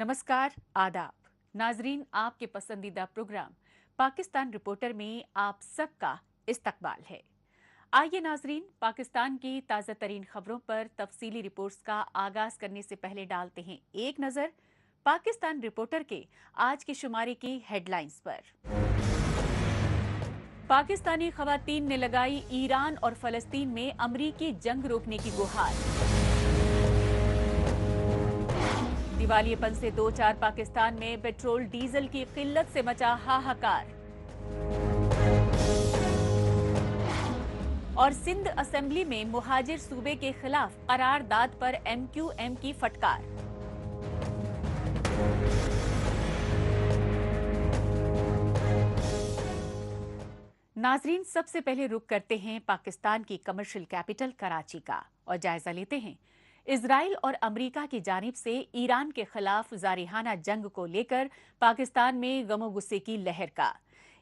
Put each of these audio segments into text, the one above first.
नमस्कार, आदाब। नाजरीन, आपके पसंदीदा प्रोग्राम पाकिस्तान रिपोर्टर में आप सबका इस्तकबाल है। आइए नाजरीन, पाकिस्तान की ताज़ा तरीन खबरों पर तफसीली रिपोर्ट्स का आगाज करने से पहले डालते हैं एक नज़र पाकिस्तान रिपोर्टर के आज की शुमारे की हेडलाइंस पर। पाकिस्तानी खवातीन ने लगाई ईरान और फलस्तीन में अमरीकी जंग रोकने की गुहार। दिवालियेपन से 2-4 पाकिस्तान में पेट्रोल डीजल की किल्लत से मचा हाहाकार। और सिंध असेंबली में मुहाजिर सूबे के खिलाफ करारदाद पर MQM की फटकार। नाजरीन, सबसे पहले रुख करते हैं पाकिस्तान की कमर्शियल कैपिटल कराची का और जायजा लेते हैं इजराइल और अमेरिका की जानिब से ईरान के खिलाफ जारिहाना जंग को लेकर पाकिस्तान में गमो गुस्से की लहर का।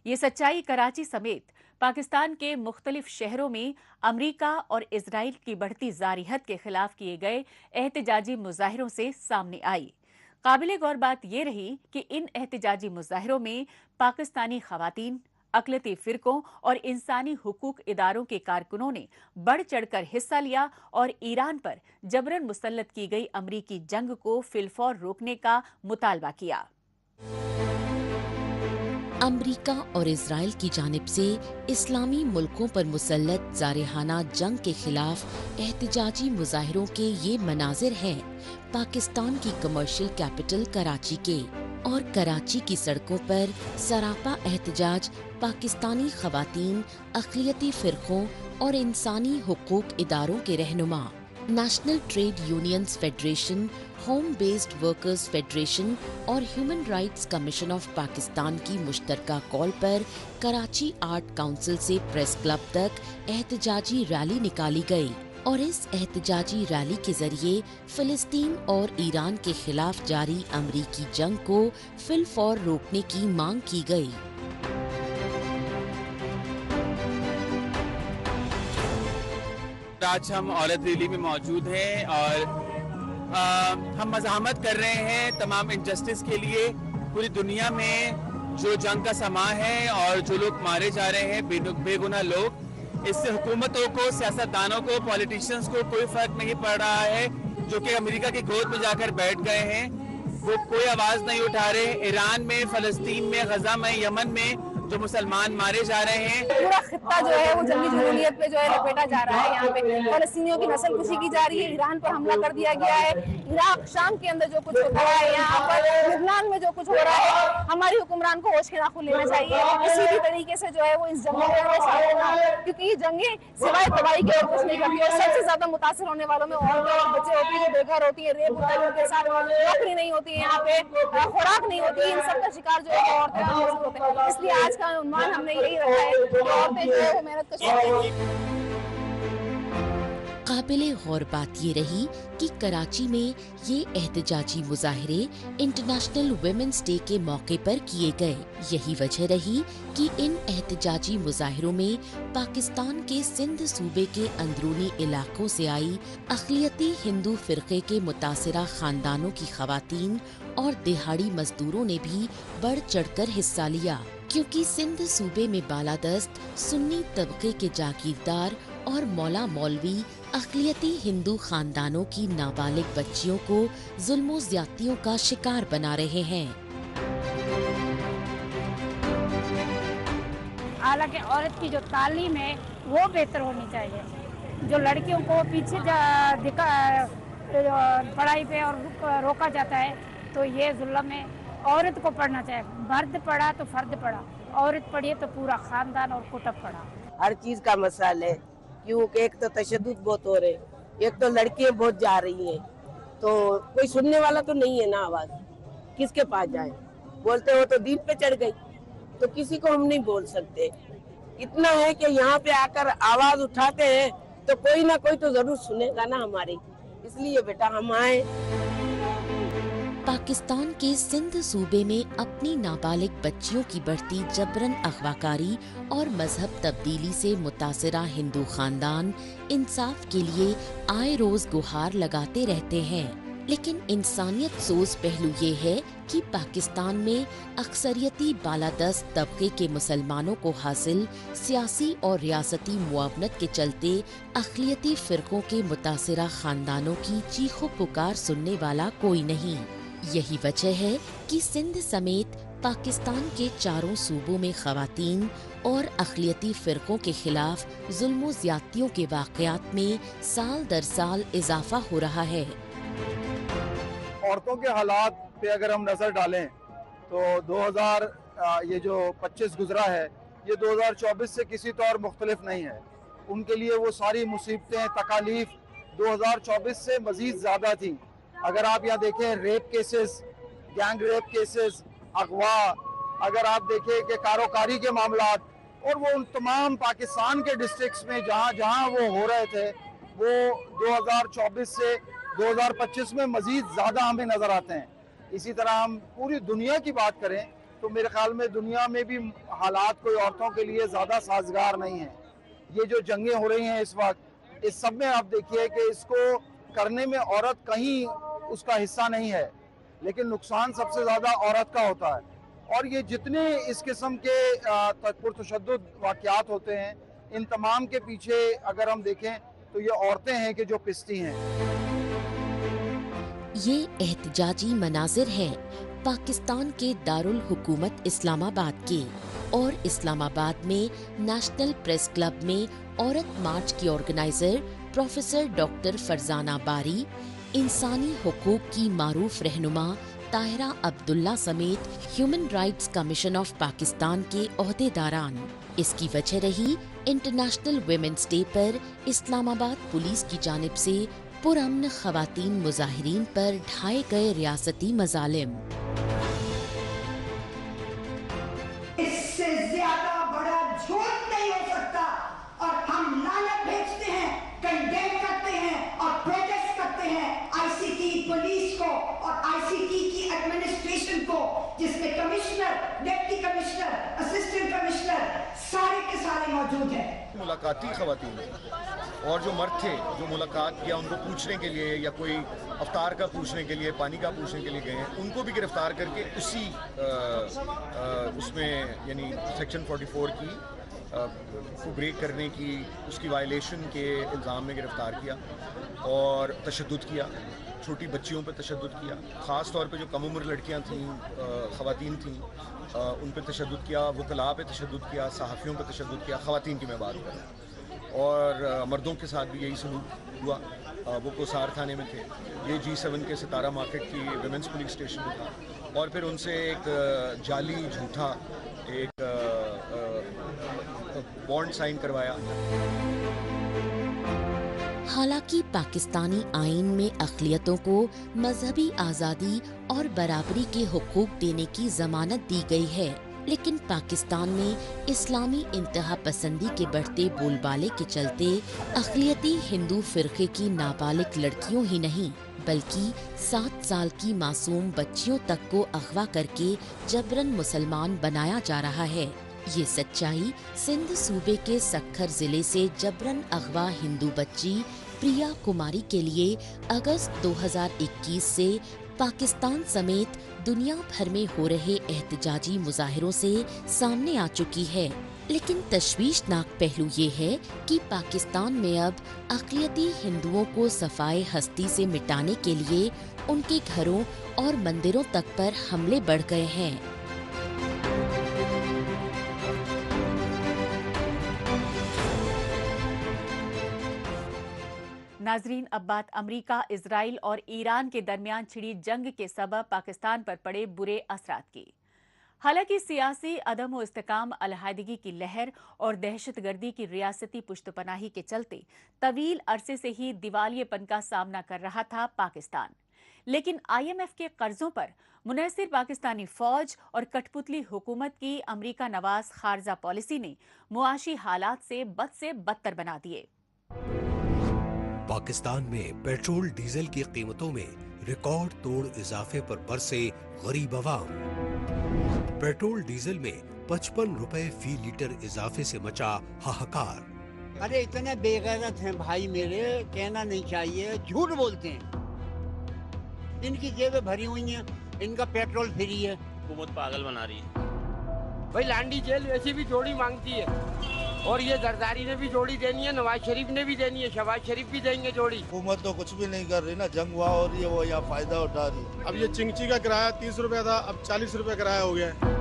ये सच्चाई कराची समेत पाकिस्तान के मुख्तलिफ शहरों में अमेरिका और इजराइल की बढ़ती जारिहत के खिलाफ किए गए एहतजाजी मुजाहिरों से सामने आई। काबिले गौर बात यह रही कि इन एहतजाजी मुजाहिरों में पाकिस्तानी खवातीन, अक़लियती फ़िरक़ों और इंसानी हुकूक इदारों के कारकुनों ने बढ़ चढ़कर हिस्सा लिया और ईरान पर जबरन मुसल्लत की गई अमरीकी जंग को फिलफौर रोकने का मुतालबा किया। अमरीका और इजराइल की जानिब से इस्लामी मुल्कों पर मुसल्लत जारिहाना जंग के खिलाफ एहतजाजी मुजाहिरों के ये मनाजिर हैं पाकिस्तान की कमर्शियल कैपिटल कराची के। और कराची की सड़कों पर सरापा एहतजाज पाकिस्तानी खवातीन, अक़लियती फ़िरक़ों और इंसानी हुकूक इदारों के रहनुमा national trade unions federation, home based workers federation और human rights commission of Pakistan की मुश्तरका कॉल पर कराची आर्ट काउंसिल से प्रेस क्लब तक एहतजाजी रैली निकाली गई। और इस एहतजाजी रैली के जरिए फिलिस्तीन और ईरान के खिलाफ जारी अमरीकी जंग को फिलफौर रोकने की मांग की गई। आज हम औरत रैली में मौजूद हैं और हम मज़ाहमत कर रहे हैं तमाम इनजस्टिस के लिए। पूरी दुनिया में जो जंग का समा है और जो लोग मारे जा रहे हैं बेगुनाह लोग, इससे हुकूमतों को, सियासतदानों को, पॉलिटिशियंस को कोई फर्क नहीं पड़ रहा है जो कि अमेरिका की गोद में जाकर बैठ गए हैं। वो कोई आवाज़ नहीं उठा रहे। ईरान में, फ़लस्तीन में, गजा में, यमन में जो मुसलमान मारे जा रहे हैं, पूरा खित्ता जो है वो जंगी जरूरियत पे जो है लपेटा जा रहा है। यहाँ पे फलस्तीनियों की नस्ल कुशी की जा रही है, ईरान पर हमला कर दिया गया है, इराक शाम के अंदर जो कुछ हो रहा है, यहाँ पर लुबनान में जो कुछ हो रहा है, हमारी हुक्मरान को होश के नाखून लेना चाहिए। किसी भी तरीके से जो है वो इस जंग में शामिल ना, क्योंकि ये जंगें सिवाय तबाही के और कुछ नहीं करती। और सबसे ज्यादा मुतासर होने वालों में औरतें और बच्चे होती है, जो बेघर होती है, रेप होता है, उनके साथ नौकरी नहीं होती है, यहाँ पे खुराक नहीं होती है, इन सब का शिकार जो है औरतें होते हैं। इसलिए आज का उन्वान हमने यही रखा है कि औरतें जो है वो मेहनत कश। काबिले गौर बात ये रही कि कराची में ये एहतजाजी मुजाहिरे इंटरनेशनल वुमेन्स डे के मौके पर किए गए। यही वजह रही कि इन एहतजाजी मुजाहिरों में पाकिस्तान के सिंध सूबे के अंदरूनी इलाकों से आई अक़लियती हिंदू फ़िरक़े के मुतासिरा ख़ानदानों की ख़वातीन और दिहाड़ी मजदूरों ने भी बढ़ चढ़कर हिस्सा लिया, क्योंकि सिंध सूबे में बालादस्त सुन्नी तबके के जागीरदार और मौला मौलवी अक़लियती हिंदू खानदानों की नाबालिग बच्चियों को जुल्मों ज़्यादतियों का शिकार बना रहे हैं। हालांकि औरत की जो तालीम है वो बेहतर होनी चाहिए। जो लड़कियों को पीछे पढ़ाई पे और रोका जाता है, तो ये जुल्म है। औरत को पढ़ना चाहिए। मर्द पढ़ा तो फर्द पढ़ा, औरत पढ़ी तो पूरा खानदान और कुटुंब पढ़ा। हर चीज का मसाला है, क्योंकि एक तो तशद्दुद बहुत हो रहे, एक तो लड़कियां बहुत जा रही हैं, तो कोई सुनने वाला तो नहीं है ना। आवाज किसके पास जाए? बोलते हो तो दीन पे चढ़ गई, तो किसी को हम नहीं बोल सकते। इतना है कि यहाँ पे आकर आवाज उठाते हैं तो कोई ना कोई तो जरूर सुनेगा ना हमारी, इसलिए बेटा हम आए। पाकिस्तान के सिंध सूबे में अपनी नाबालिग बच्चियों की बढ़ती जबरन अगवाकारी और मजहब तब्दीली से मुतासिरा हिंदू खानदान इंसाफ के लिए आए रोज गुहार लगाते रहते हैं। لیکن انسانیت سوز پہلو یہ ہے کہ پاکستان میں اکثریتی بالادست طبقے کے مسلمانوں کو حاصل سیاسی اور ریاستی معاونت کے چلتے اقلیتی فرقوں کے متاثرہ خاندانوں کی چیخ و پکار سننے والا کوئی نہیں۔ یہی وجہ ہے کہ سندھ سمیت پاکستان کے چاروں صوبوں میں خواتین اور اقلیتی فرقوں کے خلاف ظلم و زیادتیوں کے واقعات میں سال در سال اضافہ ہو رہا ہے۔ عورتوں کے حالات پہ اگر ہم نظر ڈالیں تو 2000 جو 25 گزرا ہے یہ 2024 سے کسی طور مختلف نہیں ہے۔ ان کے لیے وہ ساری مصیبتیں تکالیف 2024 سے مزید زیادہ تھیں۔ اگر آپ یہاں دیکھیں rape cases, gang rape cases, اغوا، اگر آپ دیکھیں کہ کاروکاری کے معاملات، اور وہ ان تمام پاکستان کے ڈسٹرکٹس میں جہاں جہاں وہ ہو رہے تھے وہ 2024 سے 2025 میں مزید زیادہ ہمیں نظر آتے ہیں۔ اسی طرح ہم پوری دنیا کی بات کریں تو میرے خیال میں دنیا میں بھی حالات کوئی عورتوں کے لیے زیادہ سازگار نہیں ہیں۔ یہ جو جنگیں ہو رہی ہیں اس وقت، اس سب میں آپ دیکھیے کہ اس کو کرنے میں عورت کہیں اس کا حصہ نہیں ہے، لیکن نقصان سب سے زیادہ عورت کا ہوتا ہے۔ اور یہ جتنے اس قسم کے پرتشدد واقعات ہوتے ہیں ان تمام کے پیچھے اگر ہم دیکھیں تو یہ عورتیں ہیں کہ جو پستی ہیں۔ یہ احتجاجی مناظر ہیں پاکستان کے دارالحکومت اسلام آباد کے، اور اسلام آباد میں نیشنل پریس کلب میں عورت مارچ کی آرگنائزر پروفیسر ڈاکٹر فرزانہ باری، انسانی حقوق کی معروف رہنما طاہرہ عبداللہ سمیت human rights commission of Pakistan کے عہدیداران۔ اس کی وجہ رہی انٹرنیشنل ویمنس ڈے پر اسلام آباد پولیس کی جانب سے پرامن خواتین مظاہرین پر ڈھائے گئے ریاستی مظالم۔ اس سے زیادہ بڑا جھوٹ نہیں ہو سکتا، اور ہم لعنت بھیجتے ہیں، کنڈیم کرتے ہیں اور پروٹیسٹ کرتے ہیں آئی سی ٹی پولیس کو اور آئی سی ٹی کی ایڈمنسٹریشن کو، جس میں commissioner, deputy commissioner, assistant commissioner سارے کے سارے موجود ہیں۔ ملاقاتی خواتین اور جو مرد تھے جو ملاقات کیا ان کو پوچھنے کے لیے یا کوئی افطار کا پوچھنے کے لیے، پانی کا پوچھنے کے لیے گئے ہیں، ان کو بھی گرفتار کر کے اسی اس میں یعنی سیکشن 44 کی کو بریک کرنے کی، اس کی وائلیشن کے الزام میں گرفتار کیا اور تشدد کیا، چھوٹی بچیوں پہ تشدد کیا، خاص طور پہ جو کم عمر لڑکیاں تھیں، خواتین تھیں، ان پہ تشدد کیا، وکلاء پہ تشدد کیا، صحافیوں پہ تشدد کیا، خواتین کی میں بات کر رہا ہوں، اور مردوں کے ساتھ بھی یہی سلوک ہوا۔ وہ کوسار تھانے میں تھے، یہ G7 کے ستارہ مارکیٹ کی ویمنس پولیس اسٹیشن میں تھا، اور پھر ان سے ایک جعلی جھوٹا ایک بانڈ سائن کروایا۔ حالانکہ پاکستانی آئین میں اقلیتوں کو مذہبی آزادی اور برابری کے حقوق دینے کی ضمانت دی گئی ہے، لیکن پاکستان میں اسلامی انتہا پسندی کے بڑھتے بول بالے کے چلتے اقلیتی ہندو فرقے کی نابالغ لڑکیوں ہی نہیں بلکہ 7 سال کی معصوم بچیوں تک کو اغوا کر کے جبرن مسلمان بنایا جا رہا ہے۔ یہ سچائی سندھ صوبے کے سکھر ضلع سے جبرن اغوا ہندو بچی پریا کماری کے لیے اگست 2021 سے پاکستان سمیت دنیا بھر میں ہو رہے احتجاجی مظاہروں سے سامنے آ چکی ہے۔ لیکن تشویشناک پہلو یہ ہے کہ پاکستان میں اب اقلیتی ہندوؤں کو صفائے ہستی سے مٹانے کے لیے ان کے گھروں اور مندروں تک پر حملے بڑھ گئے ہیں۔ ناظرین، اب بات امریکہ، اسرائیل اور ایران کے درمیان چھڑی جنگ کے سبب پاکستان پر پڑے برے اثرات کی۔ حالانکہ سیاسی عدم و استحکام، علیحدگی کی لہر اور دہشت گردی کی ریاستی پشت پناہی کے چلتے طویل عرصے سے ہی دیوالیے پن کا سامنا کر رہا تھا پاکستان، لیکن IMF کے قرضوں پر منحصر پاکستانی فوج اور کٹ پتلی حکومت کی امریکہ نواز خارجہ پالیسی نے معاشی حالات سے بدتر بنا دیے۔ پاکستان میں پیٹرول ڈیزل کی قیمتوں میں ریکارڈ توڑ اضافے پر برسے غریب عوام۔ پیٹرول ڈیزل میں 55 روپے فی لیٹر اضافے سے مچا ہاہکار۔ ارے اتنے بے غیرت ہیں بھائی میرے، کہنا نہیں چاہیے، جھوٹ بولتے ہیں۔ इनकी जेबें भरी हुई हैं, इनका पेट्रोल फ्री है। हुकूमत पागल बना रही है। भाई लांडी जेल वैसे भी जोड़ी मांगती है, और ये जरदारी ने भी जोड़ी देनी है, नवाज शरीफ ने भी देनी है, शहबाज शरीफ भी देंगे जोड़ी। हुकूमत तो कुछ भी नहीं कर रही ना, जंग हुआ हो रही है, वो यहाँ फायदा उठा रही है। अब ये चिंगची का किराया 30 रुपया था, अब 40 रुपया किराया हो गया है।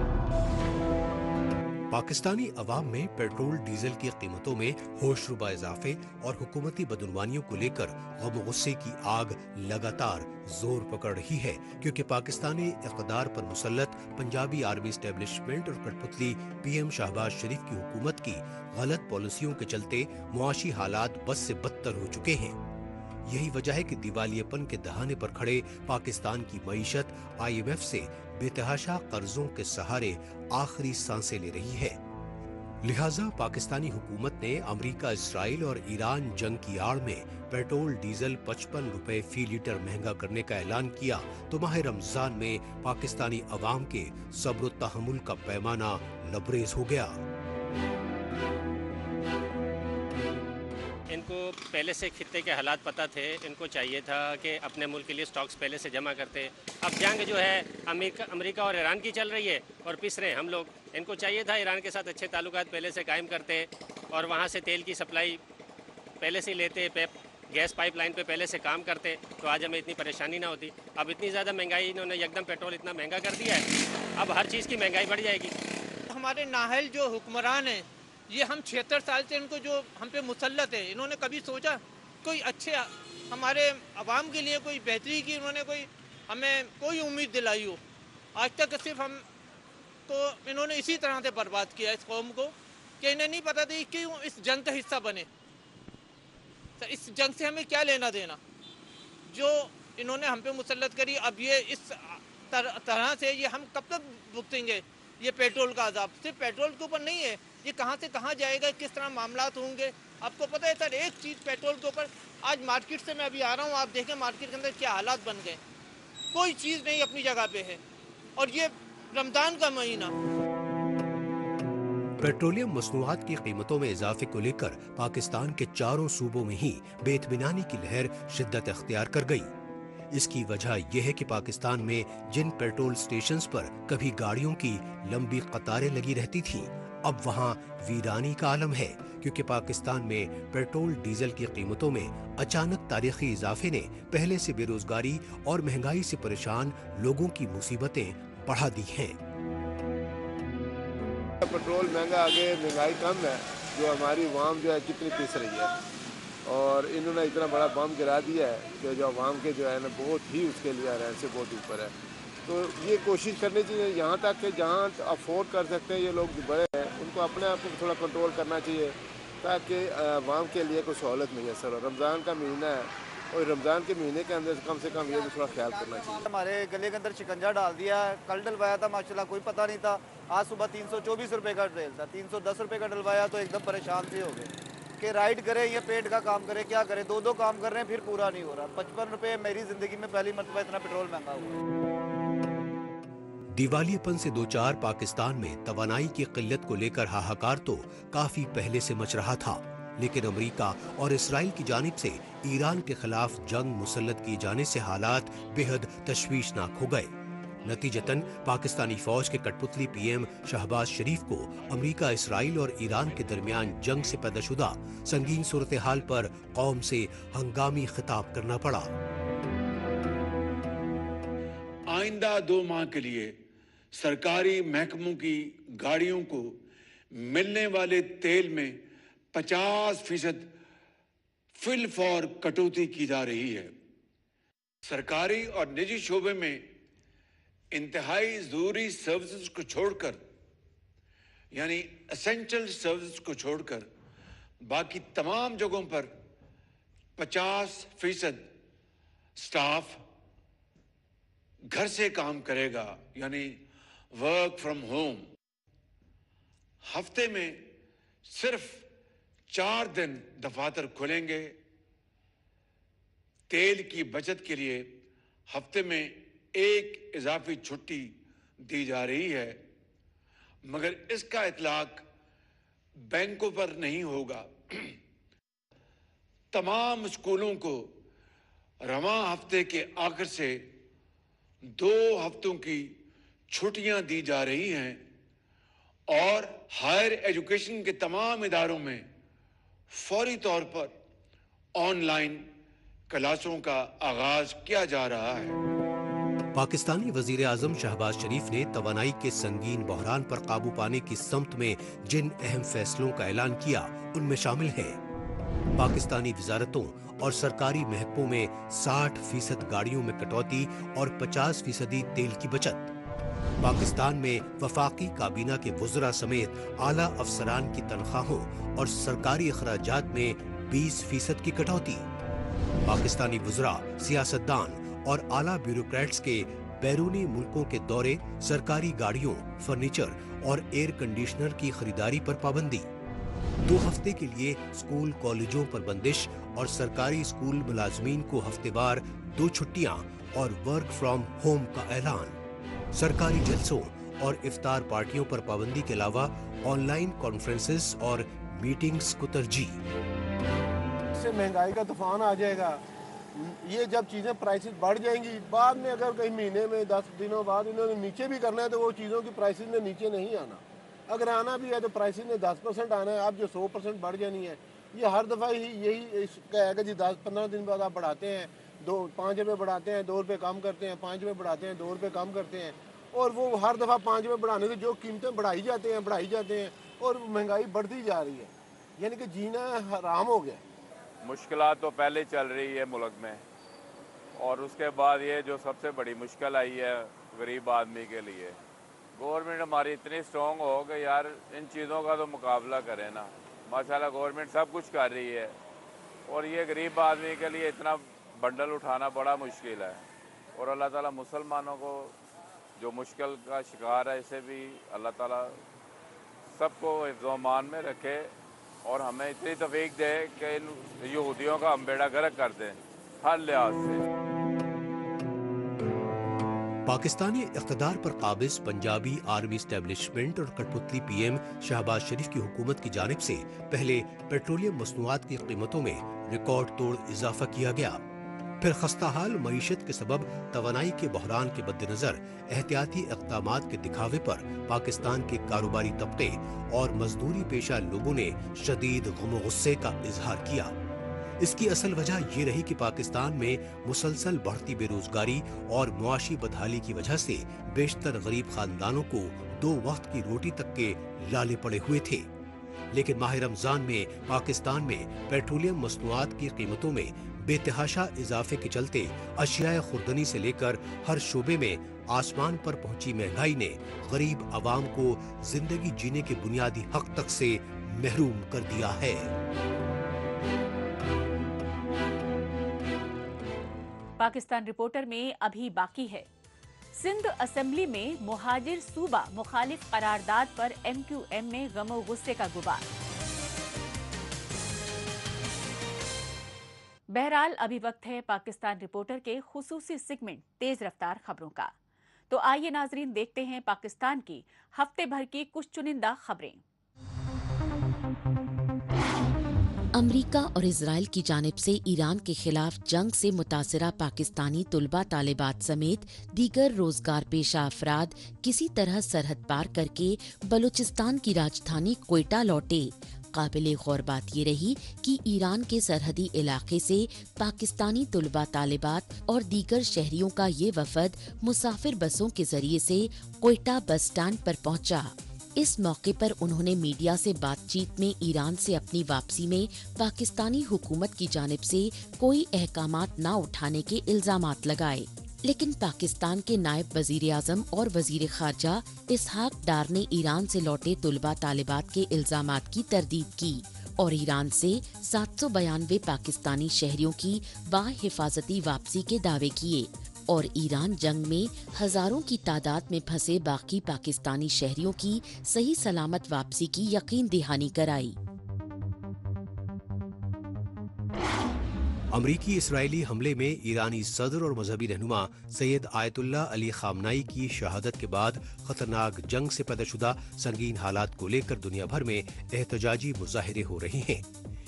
पाकिस्तानी अवाम में पेट्रोल डीजल की कीमतों में होशरुबा इजाफे और हुकूमती बदनवानियों को लेकर गम गुस्से की आग लगातार जोर पकड़ रही है, क्योंकि पाकिस्तानी इक़्तिदार पर मुसल्लत पंजाबी आर्मी एस्टेब्लिशमेंट और कठपुतली पीएम शहबाज शरीफ की हुकूमत की गलत पॉलिसियों के चलते मुआशी हालात बद से बदतर हो चुके हैं। यही वजह है कि दिवालियेपन के दहाने पर खड़े पाकिस्तान की मईशत IMF से बेतहाशा कर्जों के सहारे आखिरी सांसें ले रही है। लिहाजा पाकिस्तानी हुकूमत ने अमेरिका, इसराइल और ईरान जंग की आड़ में पेट्रोल डीजल 55 रुपए फी लीटर महंगा करने का ऐलान किया तो माह रमजान में पाकिस्तानी अवाम के सब्र तहम्मुल का पैमाना लबरेज हो गया। इनको पहले से खित्ते के हालात पता थे, इनको चाहिए था कि अपने मुल्क के लिए स्टॉक्स पहले से जमा करते। अब जंग जो है अमेरिका और ईरान की चल रही है और पिस रहे हैं हम लोग। इनको चाहिए था ईरान के साथ अच्छे ताल्लुकात पहले से कायम करते और वहाँ से तेल की सप्लाई पहले से लेते, गैस पाइपलाइन पे पहले से काम करते, तो आज हमें इतनी परेशानी ना होती। अब इतनी ज़्यादा महंगाई, इन्होंने एकदम पेट्रोल इतना महंगा कर दिया है, अब हर चीज़ की महंगाई बढ़ जाएगी। हमारे नाहल जो हुक्मरान हैं, ये हम 76 साल से इनको जो हम पे मुसल्लत है, इन्होंने कभी सोचा कोई अच्छे हमारे अवाम के लिए कोई बेहतरी की, इन्होंने कोई हमें कोई उम्मीद दिलाई हो? आज तक सिर्फ हम तो इन्होंने इसी तरह से बर्बाद किया इस कौम को कि इन्हें नहीं पता था कि इस जंग का हिस्सा बने। तो इस जंग से हमें क्या लेना देना जो इन्होंने हम पे मुसल्लत करी। अब ये इस तरह से ये हम कब तक भुगतेंगे? ये पेट्रोल का अजाब सिर्फ पेट्रोल के ऊपर नहीं है, ये कहाँ से कहाँ जाएगा, किस तरह मामलात होंगे। आपको पता है सर, एक चीज़ पेट्रोल के ऊपर, आज मार्केट से मैं अभी आ रहा हूँ, आप देखें मार्केट के अंदर क्या हालात बन गए, कोई चीज़ नहीं अपनी जगह पे है। और ये रमज़ान का महीना। पेट्रोलियम मसनूआत की कीमतों में इजाफे को लेकर पाकिस्तान के चारों सूबों में ही बेइत्मीनानी की लहर शिद्दत अख्तियार कर गई। इसकी वजह यह है कि पाकिस्तान में जिन पेट्रोल स्टेशंस पर कभी गाड़ियों की लंबी कतारें लगी रहती थीं, अब वहां वीरानी का आलम है, क्योंकि पाकिस्तान में पेट्रोल डीजल की कीमतों में अचानक तारीखी इजाफे ने पहले से बेरोजगारी और महंगाई से परेशान लोगों की मुसीबतें बढ़ा दी हैं। पेट्रोल महंगा, आगे महंगाई कम है, जो हमारी अवाम जो है कितनी पिस रही है, और इन्होंने इतना बड़ा बम गिरा दिया है कि जो अवाम के जो है ना बहुत ही उसके लिए रहन से बहुत ऊपर है। तो ये कोशिश करनी चाहिए यहाँ तक कि जहाँ अफोर्ड कर सकते हैं ये लोग जो बड़े हैं, उनको अपने आप को थोड़ा कंट्रोल करना चाहिए ताकि अवाम के लिए कोई सहूलत मैसर हो। रमज़ान का महीना है और रमज़ान के महीने के अंदर कम से कम ये भी थोड़ा ख्याल करना चाहिए। हमारे गले के अंदर शिकंजा डाल दिया है, कल डलवाया था माशाल्लाह कोई पता नहीं था, आज सुबह 324 रुपये का तेल था, 310 रुपये का डलवाया तो एकदम परेशान से हो गए कि राइड करें या पेट का काम करें, क्या करें, दो काम कर रहे हैं फिर पूरा नहीं हो रहा। 55 रुपये मेरी ज़िंदगी में पहली मरतबा इतना पेट्रोल महंगा हुआ। दिवालियेपन से दो चार पाकिस्तान में तवानाई की किल्लत को लेकर हाहाकार तो काफी पहले से मच रहा था, लेकिन अमेरिका और इसराइल की जानिब से ईरान के खिलाफ जंग मुसल्लत किए जाने से हालात बेहद तशवीशनाक हो गए। नतीजतन पाकिस्तानी फौज के कठपुतली पीएम शहबाज शरीफ को अमेरिका, इसराइल और ईरान के दरमियान जंग से पैदाशुदा संगीन सूरत हाल पर कौम से हंगामी खिताब करना पड़ा। आइंदा 2 माह के लिए सरकारी महकमों की गाड़ियों को मिलने वाले तेल में 50% फिल फॉर कटौती की जा रही है। सरकारी और निजी शोबे में इंतहाई जरूरी सर्विसेज को छोड़कर, यानी एसेंशियल सर्विसेज को छोड़कर बाकी तमाम जगहों पर 50% स्टाफ घर से काम करेगा, यानी वर्क फ्रॉम होम। हफ्ते में सिर्फ 4 दिन दफातर खुलेंगे। तेल की बचत के लिए हफ्ते में 1 इजाफी छुट्टी दी जा रही है, मगर इसका इतलाक बैंकों पर नहीं होगा। तमाम स्कूलों को रवां हफ्ते के आखिर से 2 हफ्तों की छुट्टियां दी जा रही हैं और हायर एजुकेशन के तमाम इदारों में फौरी तौर पर ऑनलाइन क्लासों का आगाज किया जा रहा है। पाकिस्तानी वजीर आजम शहबाज शरीफ ने तवानाई के संगीन बहरान पर काबू पाने की समत में जिन अहम फैसलों का ऐलान किया उनमें शामिल है पाकिस्तानी वजारतों और सरकारी महकमों में 60% गाड़ियों में कटौती और 50% तेल की बचत। पाकिस्तान में वफाकी काबीना के वुज़रा समेत आला अफसरान की तनख्वाहों और सरकारी अखराजात में 20% की कटौती। पाकिस्तानी वुज़रा, सियासतदान और आला ब्यूरोक्रेट्स के बैरूनी मुल्कों के दौरे, सरकारी गाड़ियों, फर्नीचर और एयर कंडीशनर की खरीदारी पर पाबंदी। 2 हफ्ते के लिए स्कूल कॉलेजों पर बंदिश और सरकारी स्कूल मुलाजमीन को हफ्तेवार 2 छुट्टियां और वर्क फ्रॉम होम का ऐलान। सरकारी जलसों और इफ्तार पार्टियों पर पाबंदी के अलावा ऑनलाइन कॉन्फ्रेंसेस और मीटिंग्स को तरजीह। इससे महंगाई का तूफान आ जाएगा। ये जब चीज़ें प्राइसेस बढ़ जाएंगी, बाद में अगर कहीं महीने में 10 दिनों बाद इन्होंने नीचे भी करना है तो वो चीज़ों की प्राइसेस ने नीचे नहीं आना। अगर आना भी है तो प्राइसेस ने 10% आना है। आप जो 100% बढ़ जानी है, ये हर दफ़ा ही यही कहेगा जी 10-15 दिन बाद आप बढ़ाते हैं, 5 रुपये बढ़ाते हैं, 2 रुपये कम करते हैं, 5 रुपये बढ़ाते हैं, 2 रुपये कम करते हैं। और वो हर दफ़ा 5 रुपये बढ़ाने से जो कीमतें बढ़ाई जाते हैं और महंगाई बढ़ती जा रही है, यानी कि जीना हराम हो गया। मुश्किलात तो पहले चल रही है मुल्क में, और उसके बाद ये जो सबसे बड़ी मुश्किल आई है गरीब आदमी के लिए, गवर्नमेंट हमारी इतनी स्ट्रॉन्ग हो कि यार इन चीज़ों का तो मुकाबला करें ना। माशाल्लाह गवर्नमेंट सब कुछ कर रही है, और ये गरीब आदमी के लिए इतना बंडल उठाना बड़ा मुश्किल है। और अल्लाह ताला मुसलमानों को जो मुश्किल का शिकार है, इसे भी अल्लाह ताला सबको हिफ्ज़-ओ-अमान में रखे और हमें इतनी तौफीक दे कि इन यहूदियों का हम बेड़ा गर्क कर दें हर लिहाज से। पाकिस्तानी इक़्तिदार पर काबिज पंजाबी आर्मी एस्टेब्लिशमेंट और कठपुतली पीएम शहबाज शरीफ की हुकूमत की जानिब से पहले पेट्रोलियम मसनूआत की कीमतों में रिकॉर्ड तोड़ इजाफा किया गया। फिर खस्ताहाल मईशत के सबब तवानाई के बहरान के मद्देनजर एहतियाती इक़दामात के दिखावे पर पाकिस्तान के कारोबारी तबके और मजदूरी पेशा लोगों ने शदीद गम गुस्से का इजहार किया। इसकी असल वजह ये रही कि पाकिस्तान में मुसलसल बढ़ती बेरोजगारी और मुआशी बदहाली की वजह से बेशतर गरीब खानदानों को 2 वक्त की रोटी तक के लाले पड़े हुए थे। लेकिन माह रमजान में पाकिस्तान में पेट्रोलियम मसनूआत की कीमतों में बेतहाशा इजाफे के चलते अशियाए खुर्दनी से लेकर हर शोबे में आसमान पर पहुंची महंगाई ने गरीब आवाम को जिंदगी जीने के बुनियादी हक तक से महरूम कर दिया है। पाकिस्तान रिपोर्टर में अभी बाकी है। सिंध असेंबली में मुहाजिर सूबा मुखालिफ करारदाद पर MQM में गमो गुस्से का गुबार। बहरहाल अभी वक्त है पाकिस्तान रिपोर्टर के खुसूसी सेगमेंट तेज रफ्तार खबरों का। तो आइए नाजरीन देखते हैं पाकिस्तान की हफ्ते भर की कुछ चुनिंदा खबरें। अमरीका और इजराइल की जानिब से ईरान के खिलाफ जंग से मुतासिरा पाकिस्तानी तुलबा तालिबात समेत दीगर रोजगार पेशा अफराद किसी तरह सरहद पार करके बलूचिस्तान की राजधानी क्वेटा लौटे। काबिले गौर बात ये रही कि ईरान के सरहदी इलाके से पाकिस्तानी तुलबा तालिबात और दीगर शहरियों का ये वफद मुसाफिर बसों के जरिए से क्वेटा बस स्टैंड पर पहुंचा। इस मौके पर उन्होंने मीडिया से बातचीत में ईरान से अपनी वापसी में पाकिस्तानी हुकूमत की जानिब से कोई अहकामात न उठाने के इल्जामात लगाए। लेकिन पाकिस्तान के नायब वजीर आजम और वजीर खारजा इसहाक डार ने ईरान से लौटे तुलबा तालिबात के इल्जामात की तरदीद की और ईरान से 792 पाकिस्तानी शहरियों की बाहिफाजती वापसी के दावे किए और ईरान जंग में हजारों की तादाद में फंसे बाकी पाकिस्तानी शहरियों की सही सलामत वापसी की यकीन दहानी कराई। अमरीकी इसराइली हमले में ईरानी सदर और मजहबी रहनुमा सैयद आयतुल्लाह अली खामनाई की शहादत के बाद खतरनाक जंग से पैदा शुदा संगीन हालात को लेकर दुनिया भर में एहतजाजी मुजाहिरे हो रहे हैं।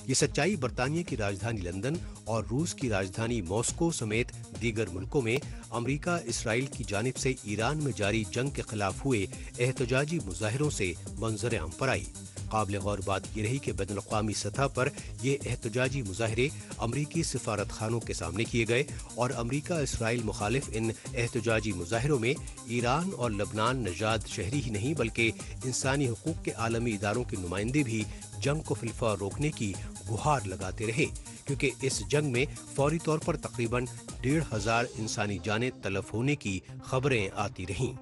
ये सच्चाई बरतानिया की राजधानी लंदन और रूस की राजधानी मॉस्को समेत दीगर मुल्कों में अमरीका इसराइल की जानिब से ईरान में जारी जंग के खिलाफ हुए एहतजाजी मुजाहिरों से मंजर आम पर आई। काबिल गौर बात ये रही कि बैनुल अक़वामी सतह पर ये एहतजाजी मुजाहरे अमरीकी सिफारत खानों के सामने किए गए और अमरीका इसराइल मुखालिफ इन एहतजाजी मुजाहरों में ईरान और लबनान नजाद शहरी ही नहीं बल्कि इंसानी हुकूक के आलमी इदारों के नुमाइंदे भी जंग को फिलफौर रोकने की गुहार लगाते रहे, क्योंकि इस जंग में फौरी तौर पर तकरीबन 1,500 इंसानी जानें तलफ होने की खबरें आती रहीं।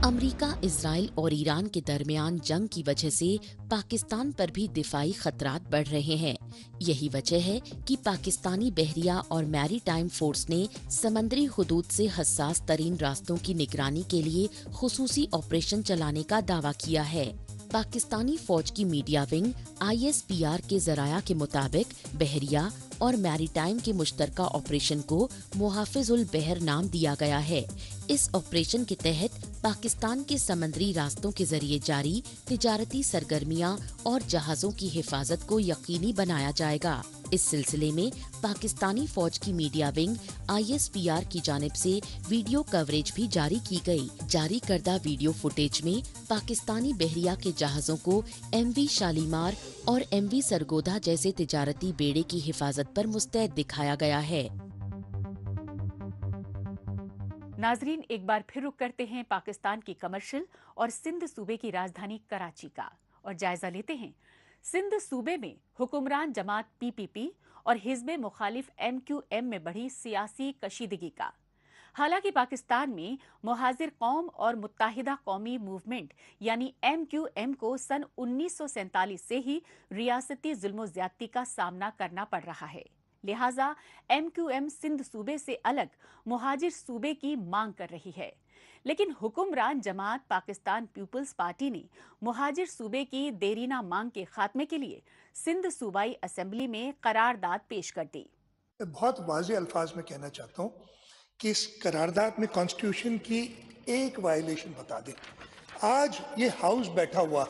अमरीका, इजराइल और ईरान के दरमियान जंग की वजह से पाकिस्तान पर भी दिफाई खतरात बढ़ रहे हैं। यही वजह है कि पाकिस्तानी बहरिया और मैरीटाइम फोर्स ने समंदरी हुदूद से हसास तरीन रास्तों की निगरानी के लिए खुसूसी ऑपरेशन चलाने का दावा किया है। पाकिस्तानी फौज की मीडिया विंग ISPR के जराया के मुताबिक बहरिया और मैरीटाइम के मुश्तरका ऑपरेशन को मुहाफिजुल बहर नाम दिया गया है। इस ऑपरेशन के तहत पाकिस्तान के समंदरी रास्तों के जरिए जारी तिजारती सरगर्मियां और जहाजों की हिफाजत को यकीनी बनाया जाएगा। इस सिलसिले में पाकिस्तानी फौज की मीडिया विंग ISPR की जानिब से वीडियो कवरेज भी जारी की गई। जारी करदा वीडियो फुटेज में पाकिस्तानी बहरिया के जहाजों को MV शालीमार और MV सरगोधा जैसे तिजारती बेड़े की हिफाजत पर मुस्तैद दिखाया गया है। नाजरीन, एक बार फिर रुक करते हैं पाकिस्तान की कमर्शियल और सिंध सूबे की राजधानी कराची का और जायजा लेते हैं सिंध सूबे में हुक्मरान जमात PPP और हिज़्ब मुखालिफ MQM में बढ़ी सियासी कशीदगी का। हालांकि पाकिस्तान में मुहाजिर कौम और मुत्ताहिदा कौमी मूवमेंट यानी MQM को सन 1947 से ही रियासती जुल्म ज़्यादती का सामना करना पड़ रहा है। लिहाजा MQM सिंध सूबे से अलग मुहाजिर सूबे की मांग कर रही है, लेकिन हुक्मरान जमात पाकिस्तान पीपुल्स पार्टी ने मुहाजिर सूबे की देरीना मांग के खात्मे के लिए सिंध सूबाई असेंबली में करारदाद पेश कर दी। बहुत वाज़ेह अल्फाज में कहना चाहता हूँ कि इस करारदाद में कॉन्स्टिट्यूशन की एक वायलेशन बता दें। आज ये हाउस बैठा हुआ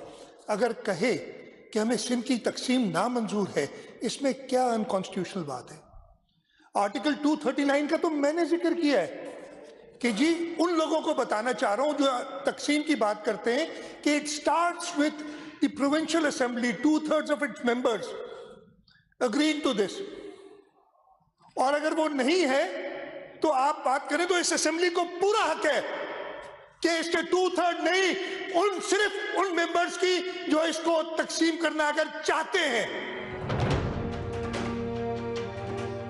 अगर कहे कि हमें सिंध की तकसीम नामंजूर है, इसमें क्या अनकॉन्स्टिट्यूशनल बात है? आर्टिकल 239 का तो मैंने जिक्र किया है कि जी उन लोगों को बताना चाह रहा हूं जो तकसीम की बात करते हैं कि it starts with the provincial assembly, 2/3 of its members agreeing to this. और अगर वो नहीं है तो आप बात करें तो इस असेंबली को पूरा हक है कि इसके 2/3 नहीं, सिर्फ उन मेंबर्स की जो इसको तकसीम करना अगर चाहते हैं।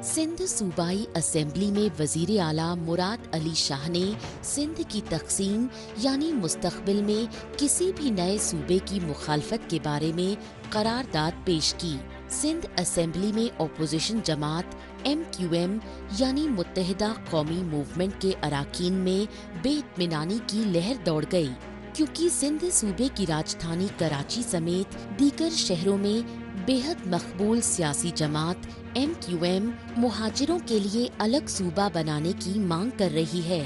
सिंध सूबाई असेंबली में वजीर आला मुराद अली शाह ने सिंध की तकसीम यानी मुस्तकबिल में किसी भी नए सूबे की मुखालफत के बारे में करारदाद पेश की। सिंध असेंबली में अपोजिशन जमात MQM यानी मुत्तहिदा कौमी मूवमेंट के अराकीन में बेइत्मीनानी की लहर दौड़ गई, क्योंकि सिंध सूबे की राजधानी कराची समेत दीगर शहरों में बेहद मकबूल सियासी जमात MQM मुहाजिरों के लिए अलग सूबा बनाने की मांग कर रही है।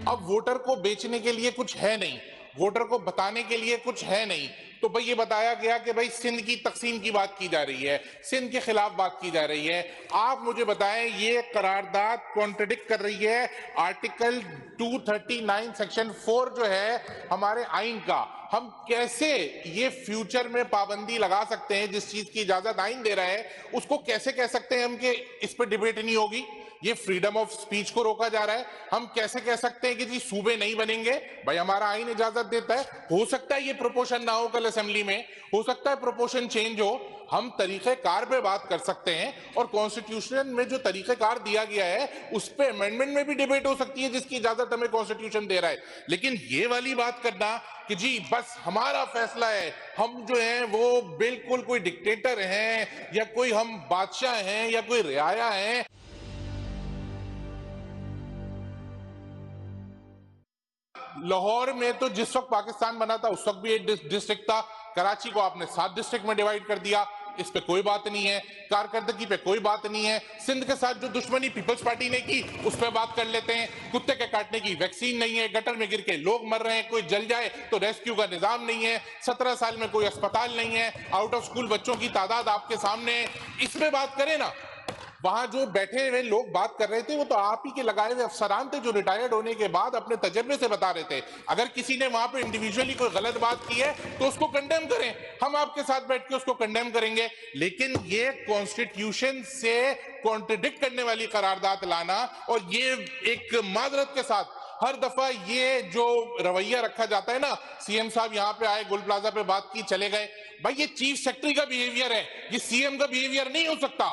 अब वोटर को बेचने के लिए कुछ है नहीं, वोटर को बताने के लिए कुछ है नहीं, तो भाई ये बताया गया कि भाई सिंध की तकसीम की बात की जा रही है, सिंध के खिलाफ बात की जा रही है। आप मुझे बताएं ये करारदाद कॉन्ट्रडिक्ट कर रही है आर्टिकल 239 सेक्शन 4 जो है हमारे आइन का। हम कैसे ये फ्यूचर में पाबंदी लगा सकते हैं, जिस चीज की इजाजत आइन दे रहा है उसको कैसे कह सकते हैं हम कि इस पर डिबेट नहीं होगी? ये फ्रीडम ऑफ स्पीच को रोका जा रहा है। हम कैसे कह सकते हैं कि जी सूबे नहीं बनेंगे? भाई हमारा आइन इजाजत देता है। हो सकता है ये प्रोपोर्शन ना हो कल असेंबली में, हो सकता है प्रोपोर्शन चेंज हो, हम तरीक़ेकार पे बात कर सकते हैं और कॉन्स्टिट्यूशन में जो तरीक़ेकार दिया गया है उस पे अमेंडमेंट में भी डिबेट हो सकती है जिसकी इजाजत हमें कॉन्स्टिट्यूशन दे रहा है। लेकिन ये वाली बात करना कि जी बस हमारा फैसला है, हम जो है वो बिल्कुल कोई डिक्टेटर हैं या कोई हम बादशाह हैं या कोई रियाया हैं। लाहौर में तो जिस वक्त पाकिस्तान बना था उस वक्त भी 8 डिस्ट्रिक्ट था, कराची को आपने 7 डिस्ट्रिक्ट में डिवाइड कर दिया, اس پہ کوئی بات نہیں ہے، کارکردگی پہ کوئی بات نہیں ہے، سندھ کے ساتھ جو دشمنی پیپلز پارٹی نے کی اس پہ بات کر لیتے ہیں، کتے کے کاٹنے کی ویکسین نہیں ہے، گٹر میں گر کے لوگ مر رہے ہیں، کوئی جل جائے تو ریسکیو کا نظام نہیں ہے، 17 سال میں کوئی اسپتال نہیں ہے، آؤٹ آف سکول بچوں کی تعداد آپ کے سامنے ہے، اس پہ بات کریں نا۔ وہاں جو بیٹھے ہوئے لوگ بات کر رہے تھے وہ تو آپ ہی کے لگائے ہوئے افسران تھے جو ریٹائرڈ ہونے کے بعد اپنے تجربے سے بتا رہے تھے۔ اگر کسی نے وہاں پہ انڈیویجولی کوئی غلط بات کی ہے تو اس کو کنڈیم کریں، ہم آپ کے ساتھ بیٹھ کے اس کو کنڈیم کریں گے، لیکن یہ کانسٹیٹیوشن سے کانٹرڈکٹ کرنے والی قرارداد لانا اور یہ ایک معذرت کے ساتھ ہر دفعہ یہ جو رویہ رکھا جاتا ہے نا، سی ایم صاحب یہاں پہ آئے، گل پلازا پہ بات کی، چلے گئے، بھائی یہ چیف سیکرٹری کا بیہیویئر ہے، یہ سی ایم کا بیہیویئر نہیں ہو سکتا۔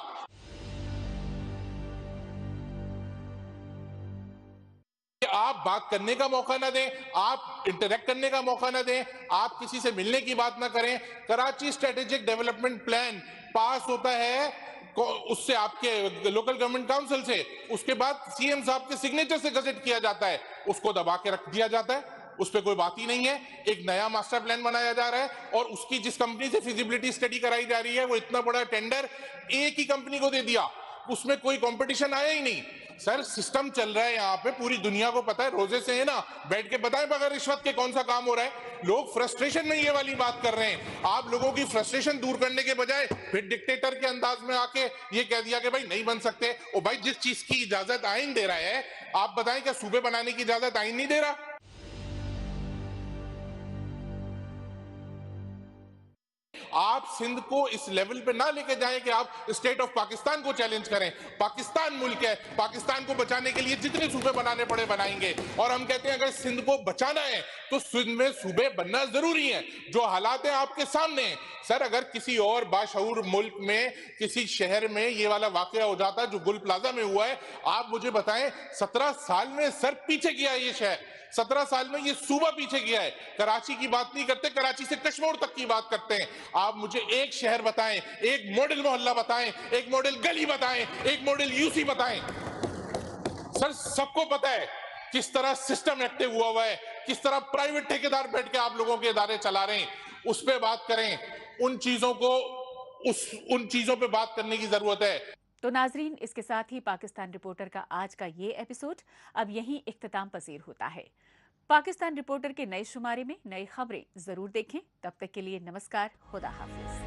آپ بات کرنے کا موقع نہ دیں، آپ انٹریکٹ کرنے کا موقع نہ دیں، آپ کسی سے ملنے کی بات نہ کریں۔ کراچی اسٹریٹجک ڈیولپمنٹ پلان پاس ہوتا ہے اس سے آپ کے لوکل گورنمنٹ کاؤنسل سے، اس کے بعد سی ایم صاحب کے سگنیچر سے گزٹ کیا جاتا ہے، اس کو دبا کے رکھ دیا جاتا ہے، اس پہ کوئی بات ہی نہیں ہے۔ ایک نیا ماسٹر پلان بنایا جا رہا ہے اور اس کی جس کمپنی سے فیزیبلٹی اسٹڈی کرائی جا رہی ہے وہ اتنا بڑا ٹینڈر ایک ہی کمپنی کو دے دیا، اس میں کوئی کمپٹیشن آیا ہی نہیں۔ سر سسٹم چل رہا ہے یہاں پہ، پوری دنیا کو پتا ہے، روزے سے ہے نا، بیٹھ کے بتائیں بغیر رشوت کے کون سا کام ہو رہا ہے۔ لوگ فرسٹریشن میں یہ والی بات کر رہے ہیں، آپ لوگوں کی فرسٹریشن دور کرنے کے بجائے پھر ڈکٹیٹر کے انداز میں آ کے یہ کہہ دیا کہ بھائی نہیں بن سکتے۔ اور بھائی جس چیز کی اجازت آئین دے رہا ہے، آپ بتائیں کیا صوبے بنانے کی اجازت آئین نہیں دے رہا؟ آپ سندھ کو اس لیول پہ نہ لے کے جائیں کہ آپ اسٹیٹ آف پاکستان کو چیلنج کریں۔ پاکستان ملک ہے، پاکستان کو بچانے کے لیے جتنے صوبے بنانے پڑے بنائیں گے، اور ہم کہتے ہیں اگر سندھ کو بچانا ہے تو سندھ میں صوبے بننا ضروری ہے۔ جو حالات ہیں آپ کے سامنے ہیں۔ سر اگر کسی اور باشعور ملک میں کسی شہر میں یہ والا واقعہ ہو جاتا جو گل پلازا میں ہوا ہے، آپ مجھے بتائیں 17 سال میں سر پیچھے گیا ہے یہ شہر، 17 سال میں یہ صوبہ پیچھے گیا ہے۔ کراچی کی بات نہیں کرتے، کراچی سے کشمیر تک کی بات کرتے ہیں۔ آپ مجھے ایک شہر بتائیں، ایک ماڈل محلہ بتائیں، ایک ماڈل گلی بتائیں، ایک ماڈل یو سی بتائیں۔ سر سب کو پتا ہے کس طرح سسٹم ایکٹیو ہوا ہے، کس طرح پرائیویٹ ٹھیکیدار بیٹھ کے آپ لوگوں کے ادارے چلا رہے ہیں، اس پہ بات کریں۔ ان چیزوں پہ بات کرنے کی ضرورت ہے۔ تو ناظرین، اس کے ساتھ ہی پاکستان رپورٹر کا آج کا یہ ایپیسوڈ اب یہیں اختتام پذیر ہوتا ہے۔ پاکستان رپورٹر کے نئے شمارے میں نئی خبریں ضرور دیکھیں۔ تب تک کے لیے نمسکار، خدا حافظ۔